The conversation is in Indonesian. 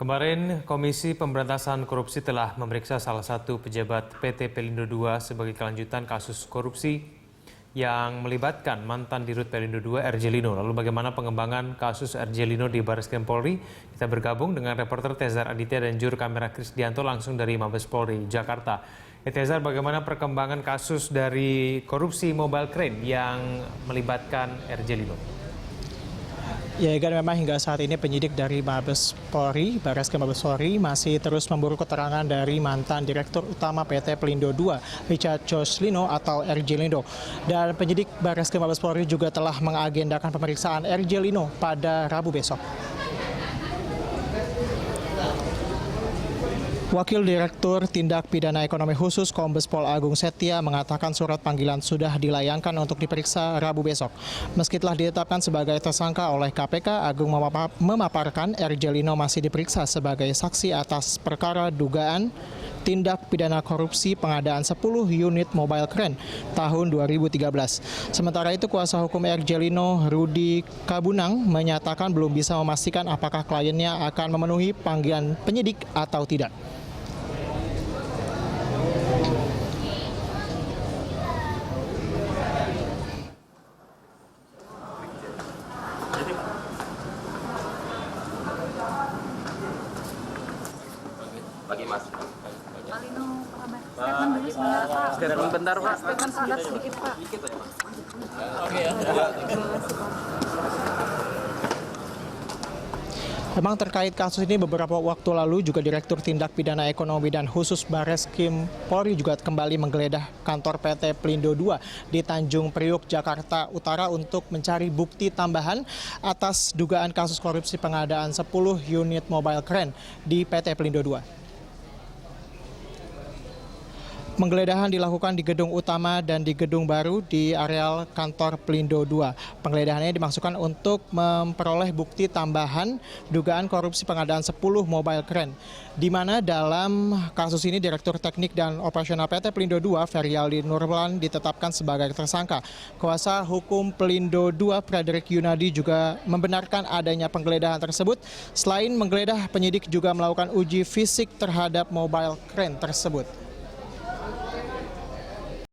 Kemarin, Komisi Pemberantasan Korupsi telah memeriksa salah satu pejabat PT Pelindo II sebagai kelanjutan kasus korupsi yang melibatkan mantan Dirut Pelindo II, RJ Lino. Lalu bagaimana pengembangan kasus RJ Lino di Barreskrim Polri? Kita bergabung dengan reporter Tezar Aditya dan juru kamera Krisdianto langsung dari Mabes Polri, Jakarta. Tezar, bagaimana perkembangan kasus dari korupsi mobile crane yang melibatkan RJ Lino? Ya, Egan, memang hingga saat ini penyidik dari Mabes Polri, Barreskrim Mabes Polri masih terus memburu keterangan dari mantan Direktur Utama PT Pelindo II, Richard Joslino atau RJ Lino. Dan penyidik Barreskrim Mabes Polri juga telah mengagendakan pemeriksaan RJ Lino pada Rabu besok. Wakil Direktur Tindak Pidana Ekonomi Khusus Kombes Pol Agung Setia mengatakan surat panggilan sudah dilayangkan untuk diperiksa Rabu besok. Meski telah ditetapkan sebagai tersangka oleh KPK, Agung memaparkan RJ Lino masih diperiksa sebagai saksi atas perkara dugaan tindak pidana korupsi pengadaan 10 unit mobile crane tahun 2013. Sementara itu, kuasa hukum RJ Lino, Rudi Kabunang, menyatakan belum bisa memastikan apakah kliennya akan memenuhi panggilan penyidik atau tidak. Bagi Mas. Alino, statement dulu sebentar Pak. Statement bentar Pak. Statement sebentar sedikit Pak. Oke ya. Memang terkait kasus ini beberapa waktu lalu juga Direktur Tindak Pidana Ekonomi dan Khusus Barreskrim Polri juga kembali menggeledah kantor PT Pelindo II di Tanjung Priuk, Jakarta Utara untuk mencari bukti tambahan atas dugaan kasus korupsi pengadaan 10 unit mobile crane di PT Pelindo II. Penggeledahan dilakukan di gedung utama dan di gedung baru di areal kantor Pelindo II. Penggeledahannya dimaksudkan untuk memperoleh bukti tambahan dugaan korupsi pengadaan 10 mobile crane. Di mana dalam kasus ini Direktur Teknik dan Operasional PT Pelindo II, Feryaldi Nurlan, ditetapkan sebagai tersangka. Kuasa hukum Pelindo II, Frederick Yunadi, juga membenarkan adanya penggeledahan tersebut. Selain menggeledah, penyidik juga melakukan uji fisik terhadap mobile crane tersebut.